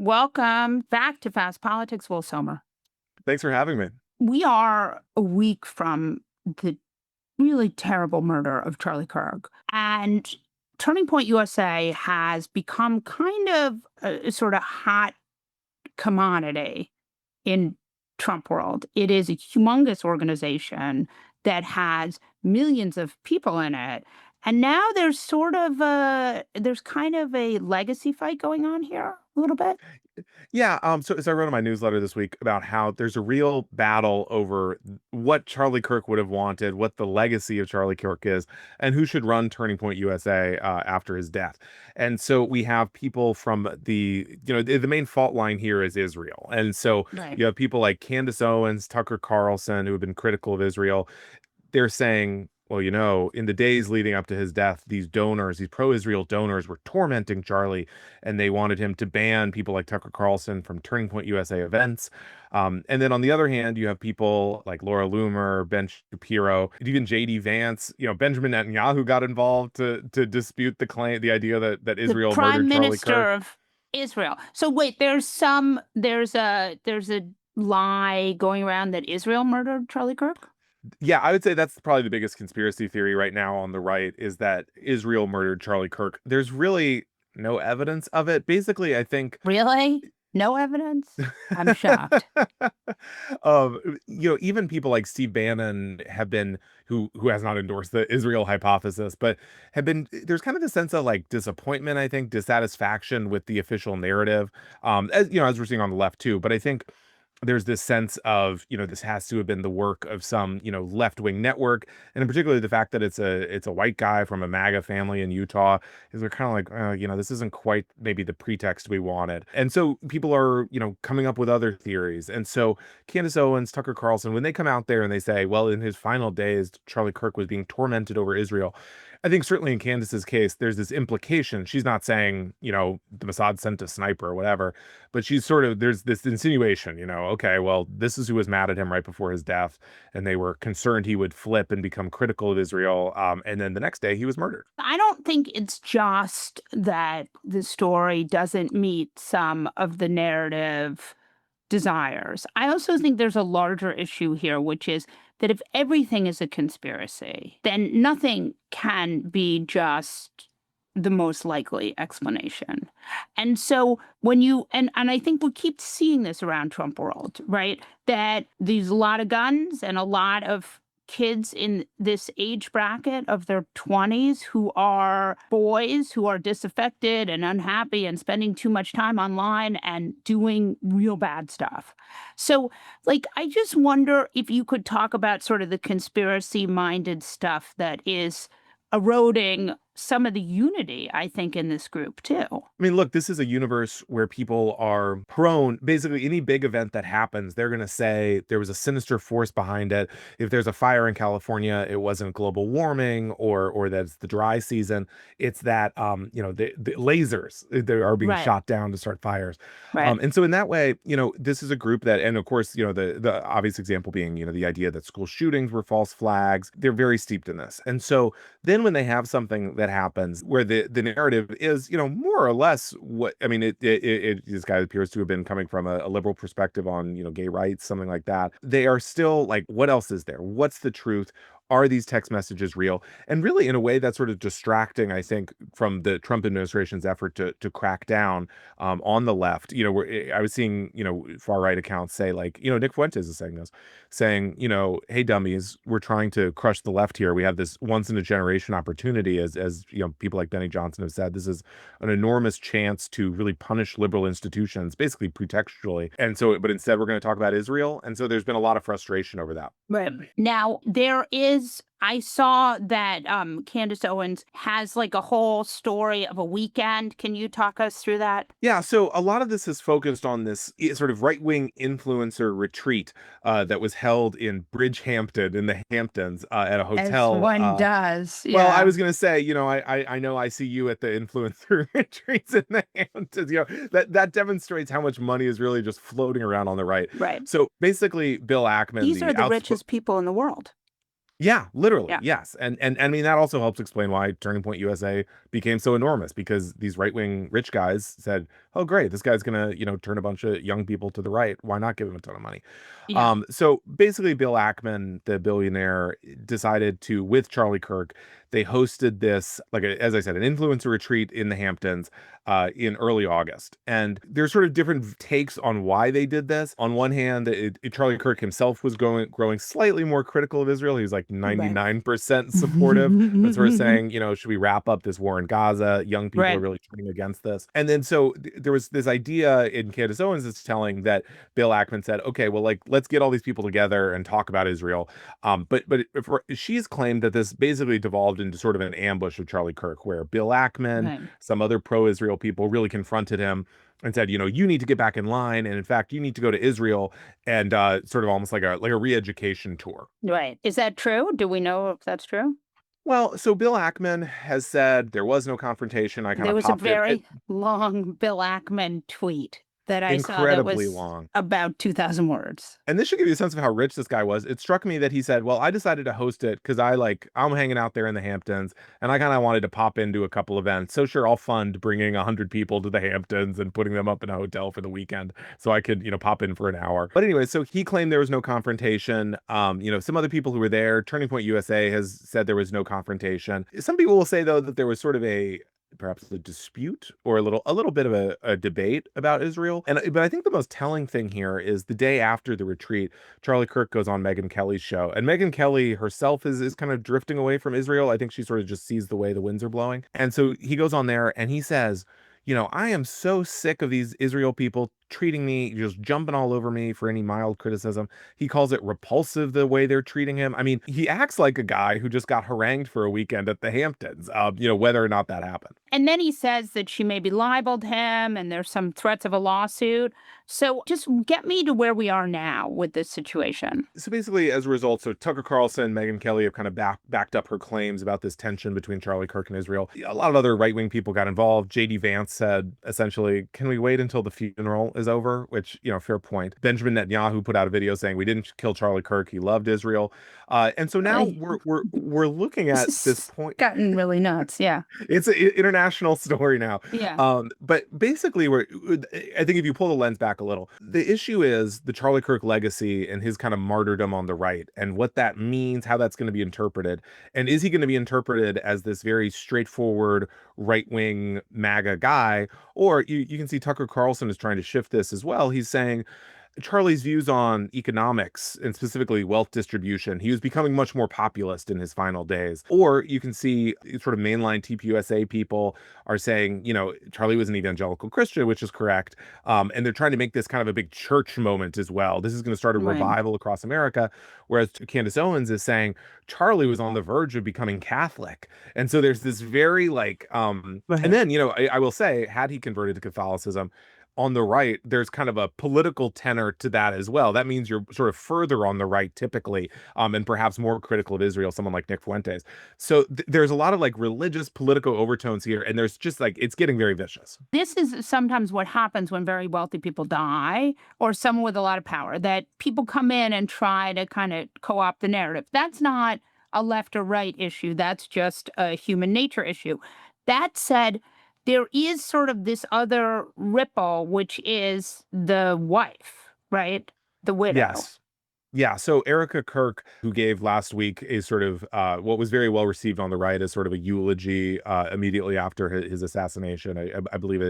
Welcome back to Fast Politics, Will Sommer. Thanks for having me. We are a week from the really terrible murder of Charlie Kirk. And Turning Point USA has become kind of a sort of hot commodity in Trump world. It is a humongous organization that has millions of people in it. And now there's kind of a legacy fight going on here a little bit. Yeah, so as I wrote in my newsletter this week about how there's a real battle over what Charlie Kirk would have wanted, what the legacy of Charlie Kirk is, and who should run Turning Point USA after his death. And so we have people from the main fault line here is Israel. And so Right. you have people like Candace Owens, Tucker Carlson, who have been critical of Israel. They're saying, well, in the days leading up to his death, these donors, these pro-Israel donors were tormenting Charlie, and they wanted him to ban people like Tucker Carlson from Turning Point USA events. And then on the other hand, you have people like Laura Loomer, Ben Shapiro, and even J.D. Vance. Benjamin Netanyahu got involved to dispute the idea that The Israel Prime murdered Charlie Minister Kirk. of Israel. So wait, there's a lie going around that Israel murdered Charlie Kirk? Yeah, I would say that's probably the biggest conspiracy theory right now on the right is that Israel murdered Charlie Kirk. There's really no evidence of it. Basically, I think Really? No evidence? I'm shocked. even people like Steve Bannon have been who has not endorsed the Israel hypothesis, but have been there's kind of a sense of like disappointment, I think, dissatisfaction with the official narrative. As we're seeing on the left too. But I think there's this sense of, this has to have been the work of some, left-wing network. And in particular, the fact that it's a white guy from a MAGA family in Utah is we're kind of like, this isn't quite maybe the pretext we wanted. And so people are, coming up with other theories. And so Candace Owens, Tucker Carlson, when they come out there and they say, well, in his final days, Charlie Kirk was being tormented over Israel. I think certainly in Candace's case, there's this implication. She's not saying, the Mossad sent a sniper or whatever, but there's this insinuation, okay, well, this is who was mad at him right before his death, and they were concerned he would flip and become critical of Israel. And then the next day he was murdered. I don't think it's just that the story doesn't meet some of the narrative desires. I also think there's a larger issue here, which is that if everything is a conspiracy, then nothing can be just the most likely explanation. And so and I think we keep seeing this around Trump world, right? That there's a lot of guns and a lot of kids in this age bracket of their 20s who are boys who are disaffected and unhappy and spending too much time online and doing real bad stuff. So, I just wonder if you could talk about sort of the conspiracy minded stuff that is eroding some of the unity, I think, in this group too. I mean, look, this is a universe where people are prone, basically any big event that happens, they're going to say there was a sinister force behind it. If there's a fire in California, it wasn't global warming or that's the dry season. It's that, the lasers that are being Right. shot down to start fires. Right. And so in that way, this is a group that, and of course, the obvious example being, the idea that school shootings were false flags. They're very steeped in this. And so then when they have something that happens where the narrative is, more or less what I mean, this guy appears to have been coming from a liberal perspective on, gay rights, something like that. They are still like, what else is there? What's the truth? Are these text messages real? And really, in a way, that's sort of distracting, I think, from the Trump administration's effort to crack down on the left. Where I was seeing, far right accounts say like, Nick Fuentes is saying this, saying, hey, dummies, we're trying to crush the left here. We have this once in a generation opportunity, as people like Benny Johnson have said, this is an enormous chance to really punish liberal institutions, basically pretextually. And so, but instead, we're going to talk about Israel. And so there's been a lot of frustration over that. Right. Now, I saw that Candace Owens has like a whole story of a weekend. Can you talk us through that? Yeah, so a lot of this is focused on this sort of right-wing influencer retreat that was held in Bridgehampton in the Hamptons at a As hotel. one does. Well, I Yeah. was going to say, I know I see you at the influencer retreats in the Hamptons. That demonstrates how much money is really just floating around on the right. Right. So basically, Bill Ackman, These are the richest people in the world. Yeah, literally, Yeah. yes. And I mean, that also helps explain why Turning Point USA became so enormous because these right-wing rich guys said, "Oh, great, this guy's gonna, turn a bunch of young people to the right. Why not give him a ton of money?" Yeah. So basically, Bill Ackman, the billionaire, decided to, with Charlie Kirk, they hosted this, like, as I said, an influencer retreat in the Hamptons in early August. And there's sort of different takes on why they did this. On one hand, Charlie Kirk himself was growing slightly more critical of Israel. He was like Right. 99% supportive, but sort of saying, should we wrap up this war in Gaza? Young people are Right. really turning against this. And then so there was this idea in Candace Owens is telling that Bill Ackman said, okay, well, like, let's get all these people together and talk about Israel. But she's claimed that this basically devolved into sort of an ambush of Charlie Kirk, where Bill Ackman, Right. some other pro-Israel people really confronted him and said, you need to get back in line, and in fact, you need to go to Israel, and sort of almost like a re-education tour. Right. Is that true? Do we know if that's true? Well, so Bill Ackman has said there was no confrontation. I kind There of was a popped it very long Bill Ackman tweet that I saw that incredibly was long. about 2,000 words. And this should give you a sense of how rich this guy was. It struck me that he said, "Well, I decided to host it because I'm hanging out there in the Hamptons, and I kind of wanted to pop into a couple events. So sure, I'll fund bringing 100 people to the Hamptons and putting them up in a hotel for the weekend, so I could, pop in for an hour." But anyway, so he claimed there was no confrontation. Some other people who were there, Turning Point USA has said there was no confrontation. Some people will say though that there was sort of perhaps a dispute or a little bit of a debate about Israel. But I think the most telling thing here is the day after the retreat, Charlie Kirk goes on Megyn Kelly's show, and Megyn Kelly herself is kind of drifting away from Israel. I think she sort of just sees the way the winds are blowing, and so he goes on there and he says, I am so sick of these Israel people treating me, just jumping all over me for any mild criticism. He calls it repulsive the way they're treating him. I mean, he acts like a guy who just got harangued for a weekend at the Hamptons, whether or not that happened. And then he says that she maybe libeled him and there's some threats of a lawsuit. So just get me to where we are now with this situation. So basically, as a result, so Tucker Carlson, Megyn Kelly have kind of backed up her claims about this tension between Charlie Kirk and Israel. A lot of other right-wing people got involved. JD Vance said, essentially, can we wait until the funeral is over? Which, fair point. Benjamin Netanyahu put out a video saying we didn't kill Charlie Kirk. He loved Israel. And so now Ay, we're looking this at this is point. gotten really nuts. Yeah. It's an international story now. Yeah. But basically, I think if you pull the lens back a little, the issue is the Charlie Kirk legacy and his kind of martyrdom on the right, and what that means, how that's going to be interpreted, and is he going to be interpreted as this very straightforward right wing MAGA guy, or you can see Tucker Carlson is trying to shift this as well. He's saying Charlie's views on economics and specifically wealth distribution, he was becoming much more populist in his final days. Or you can see sort of mainline TPUSA people are saying, Charlie was an evangelical Christian, which is correct. And they're trying to make this kind of a big church moment as well. This is going to start a Right. revival across America. Whereas Candace Owens is saying Charlie was on the verge of becoming Catholic. And so there's this very and Right. then, I will say, had he converted to Catholicism, on the right, there's kind of a political tenor to that as well. That means you're sort of further on the right typically, and perhaps more critical of Israel, someone like Nick Fuentes. So there's a lot of like religious political overtones here, and there's just like it's getting very vicious. This is sometimes what happens when very wealthy people die or someone with a lot of power, that people come in and try to kind of co opt the narrative. That's not a left or right issue. That's just a human nature issue. That said, there is sort of this other ripple, which is the wife, right? The widow. Yes. Yeah, so Erica Kirk, who gave last week a sort of what was very well received on the right as sort of a eulogy immediately after his assassination, I believe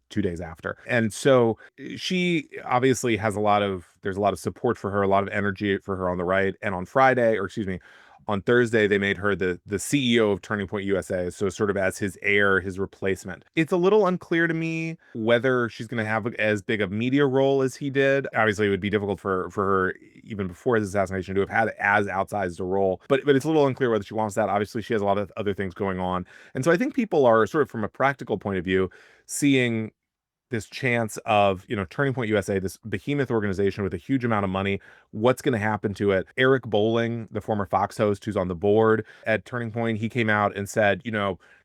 2 days after. And so she obviously there's a lot of support for her, a lot of energy for her on the right. And on Friday, or excuse me, on Thursday, they made her the CEO of Turning Point USA, so sort of as his heir, his replacement. It's a little unclear to me whether she's going to have as big a media role as he did. Obviously, it would be difficult for her even before his assassination to have had as outsized a role, but it's a little unclear whether she wants that. Obviously, she has a lot of other things going on, and so I think people are sort of from a practical point of view seeing this chance of, Turning Point USA, this behemoth organization with a huge amount of money. What's going to happen to it? Eric Bolling, the former Fox host who's on the board at Turning Point, he came out and said,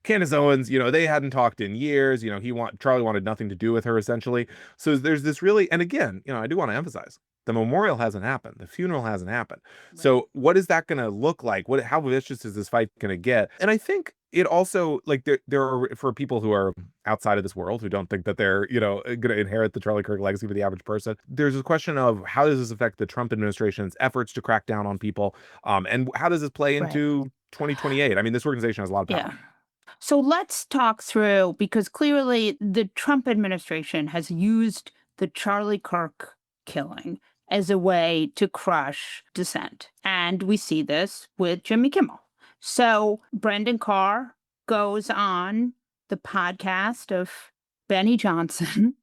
Candace Owens, they hadn't talked in years. Charlie wanted nothing to do with her essentially. So there's this really, and again, I do want to emphasize, The memorial hasn't happened. The funeral hasn't happened. Right. So what is that going to look like? How vicious is this fight going to get? And I think it also, like, there are, for people who are outside of this world, who don't think that they're, going to inherit the Charlie Kirk legacy for the average person. There's a question of, how does this affect the Trump administration's efforts to crack down on people? And how does this play Right. into 2028? I mean, this organization has a lot of Yeah. power. So let's talk through, because clearly the Trump administration has used the Charlie Kirk killing as a way to crush dissent. And we see this with Jimmy Kimmel. So Brendan Carr goes on the podcast of Benny Johnson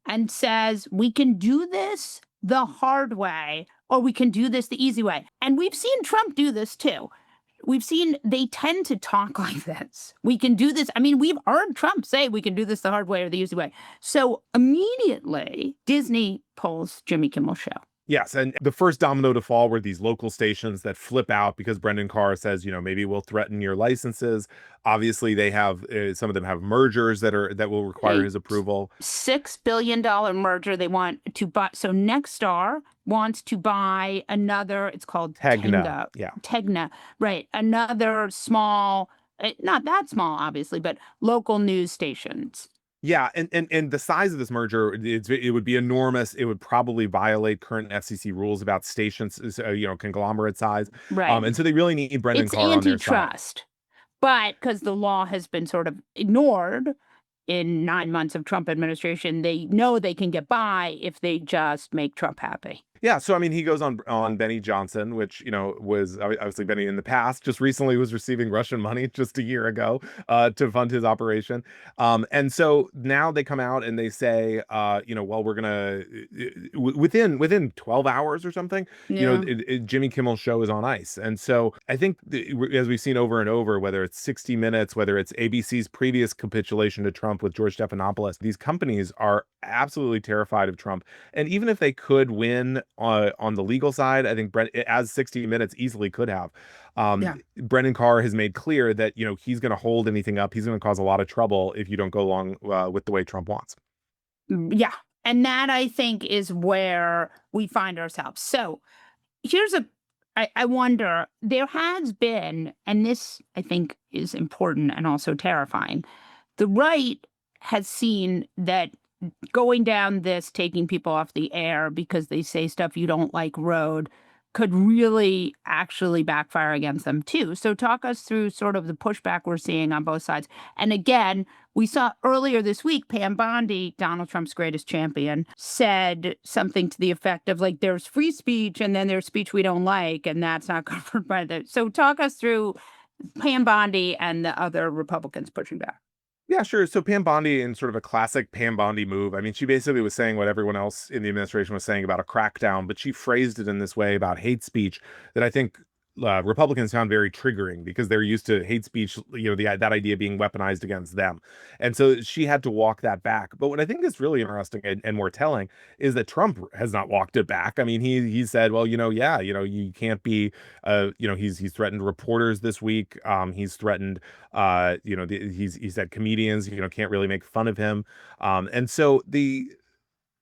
and says, we can do this the hard way, or we can do this the easy way. And we've seen Trump do this too. We've seen they tend to talk like this. We can do this. I mean, we've heard Trump say we can do this the hard way or the easy way. So immediately, Disney pulls Jimmy Kimmel show. Yes, and the first domino to fall were these local stations that flip out because Brendan Carr says, maybe we'll threaten your licenses. Obviously, they have some of them have mergers that will require his approval. $6 billion merger they want to buy. So Nexstar wants to buy another. It's called Tegna, yeah, Tegna, right? Another small, not that small, obviously, but local news stations. Yeah, and the size of this merger, it would be enormous. It would probably violate current FCC rules about stations, conglomerate size. Right. And so they really need Brendan It's Carr on their side. antitrust, but because the law has been sort of ignored in 9 months of Trump administration, they know they can get by if they just make Trump happy. Yeah, so I mean, he goes on Benny Johnson, which was obviously Benny in the past. Just recently was receiving Russian money just a year ago to fund his operation, and so now they come out and they say, well, we're gonna within 12 hours or something, Yeah. Jimmy Kimmel's show is on ice, and so I think as we've seen over and over, whether it's 60 Minutes, whether it's ABC's previous capitulation to Trump with George Stephanopoulos, these companies are absolutely terrified of Trump, and even if they could win on the legal side, I think as 60 Minutes easily could have. Yeah. Brendan Carr has made clear that he's going to hold anything up. He's going to cause a lot of trouble if you don't go along with the way Trump wants. Yeah. And that, I think, is where we find ourselves. So here's I wonder, there has been, and this I think is important and also terrifying, the right has seen that going down this, taking people off the air because they say stuff you don't like road could really actually backfire against them too. So talk us through sort of the pushback we're seeing on both sides. And again, we saw earlier this week, Pam Bondi, Donald Trump's greatest champion, said something to the effect of, like, there's free speech and then there's speech we don't like, and that's not covered by the. So talk us through Pam Bondi and the other Republicans pushing back. Yeah, sure. So Pam Bondi, in sort of a classic Pam Bondi move, I mean, she basically was saying what everyone else in the administration was saying about a crackdown, but she phrased it in this way about hate speech that I think Republicans found very triggering because they're used to hate speech, that idea being weaponized against them. And so she had to walk that back. But what I think is really interesting and more telling is that Trump has not walked it back. I mean, he said, well, you can't be, he's threatened reporters this week. He's threatened, he said comedians, can't really make fun of him. And so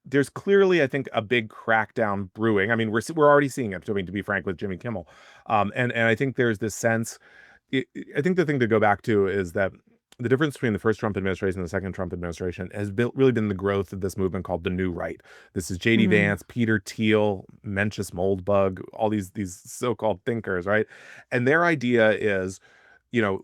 there's clearly, I think, a big crackdown brewing. I mean, we're already seeing it, I mean, to be frank, with Jimmy Kimmel. And I think there's this sense. I think the thing to go back to is that the difference between the first Trump administration and the second Trump administration has really been the growth of this movement called the New Right. This is J.D. Vance, Peter Thiel, Mencius Moldbug, all these so-called thinkers, right? And their idea is,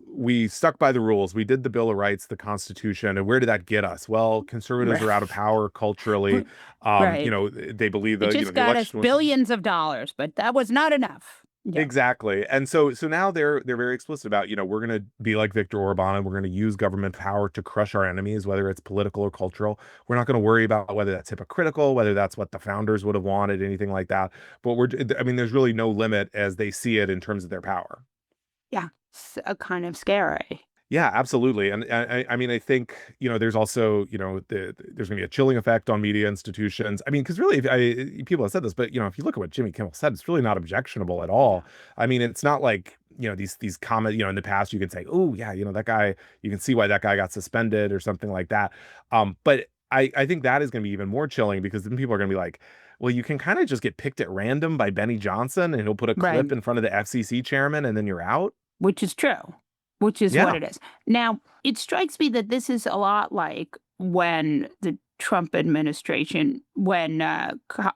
we stuck by the rules. We did the Bill of Rights, the Constitution, and where did that get us? Well, conservatives are out of power culturally. Right. They believe It that just got us billions of dollars, but that was not enough. Yeah. Exactly. And so now they're very explicit about, we're going to be like Viktor Orban and we're going to use government power to crush our enemies, whether it's political or cultural. We're not going to worry about whether that's hypocritical, whether that's what the founders would have wanted, anything like that. But there's really no limit as they see it in terms of their power. Yeah. It's kind of scary. Yeah, absolutely. And I mean, I think, there's also, there's going to be a chilling effect on media institutions. I mean, because really, people have said this, but, if you look at what Jimmy Kimmel said, it's really not objectionable at all. I mean, it's not like, these comments, in the past, you can say, oh, yeah, that guy, you can see why that guy got suspended or something like that. But I think that is going to be even more chilling because then people are going to be like, well, you can kind of just get picked at random by Benny Johnson and he'll put a Right. clip in front of the FCC chairman and then you're out. Which is true, which is what Yeah. it is. Now, it strikes me that this is a lot like when the Trump administration, when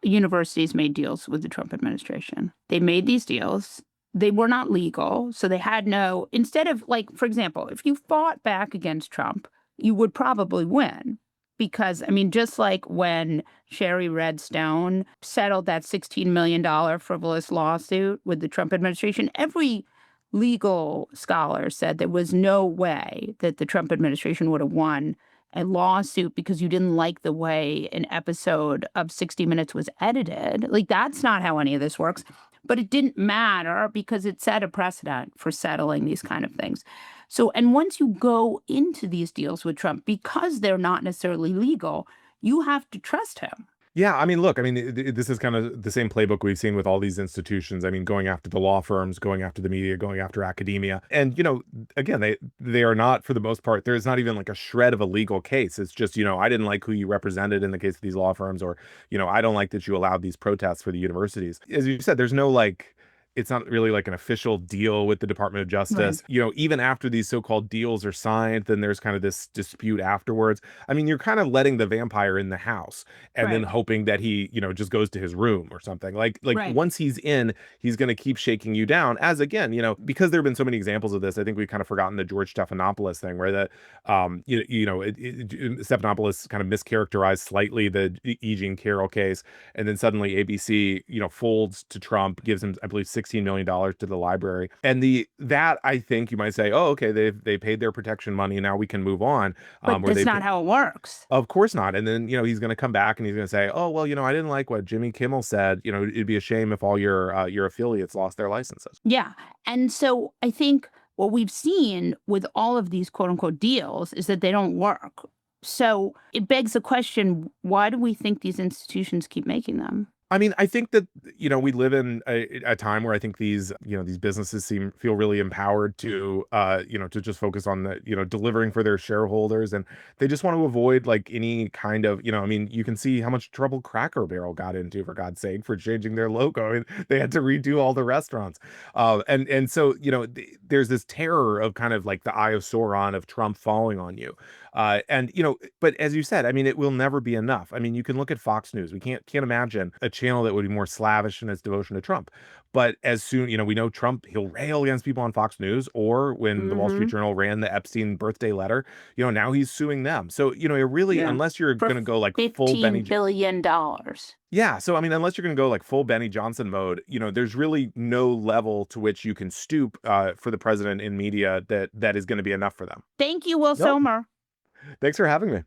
universities made deals with the Trump administration. They made these deals. They were not legal. So they had no, instead of, like, for example, if you fought back against Trump, you would probably win. Because, I mean, just like when Sherry Redstone settled that $16 million frivolous lawsuit with the Trump administration, every legal scholar said there was no way that the Trump administration would have won a lawsuit because you didn't like the way an episode of 60 Minutes was edited. Like, that's not how any of this works. But it didn't matter because it set a precedent for settling these kind of things. So, and once you go into these deals with Trump, because they're not necessarily legal, you have to trust him. Yeah, I mean, look, I mean, this is kind of the same playbook we've seen with all these institutions. I mean, going after the law firms, going after the media, going after academia. And, again, they are not, for the most part, there's not even like a shred of a legal case. It's just, I didn't like who you represented in the case of these law firms, or, I don't like that you allowed these protests for the universities. As you said, there's no like, it's not really like an official deal with the Department of Right. Justice. Even after these so-called deals are signed, then there's kind of this dispute afterwards. I mean, you're kind of letting the vampire in the house and then Right. hoping that he, just goes to his room or something. Like Right. once he's in, he's going to keep shaking you down. As again, because there have been so many examples of this, I think we've kind of forgotten the George Stephanopoulos thing where Stephanopoulos kind of mischaracterized slightly the E. Jean Carroll case. And then suddenly ABC, folds to Trump, gives him, I believe, $16 million to the library. And that I think you might say, oh, okay, they paid their protection money and now we can move on. But Where that's they not how it works. Of course not. And then, he's going to come back and he's going to say, oh, well, I didn't like what Jimmy Kimmel said. It'd be a shame if all your affiliates lost their licenses. Yeah. And so I think what we've seen with all of these quote unquote deals is that they don't work. So it begs the question, why do we think these institutions keep making them? I mean, I think that, we live in a time where I think these businesses feel really empowered to just focus on delivering for their shareholders. And they just want to avoid like any kind of, I mean, you can see how much trouble Cracker Barrel got into, for God's sake, for changing their logo. I mean, they had to redo all the restaurants. And so, there's this terror of kind of like the eye of Sauron of Trump falling on you. But as you said, I mean, it will never be enough. I mean, you can look at Fox News. We can't imagine a channel that would be more slavish in its devotion to Trump. But as soon, we know Trump, he'll rail against people on Fox News, or when the Wall Street Hmm. Journal ran the Epstein birthday letter, now he's suing them. So, it really, Yeah. unless you're For going to go like full $15 billion. yeah. So, I mean, unless you're going to go like full Benny Johnson mode, there's really no level to which you can stoop for the president in media that is going to be enough for them. Thank you, Will Nope. Sommer. Thanks for having me.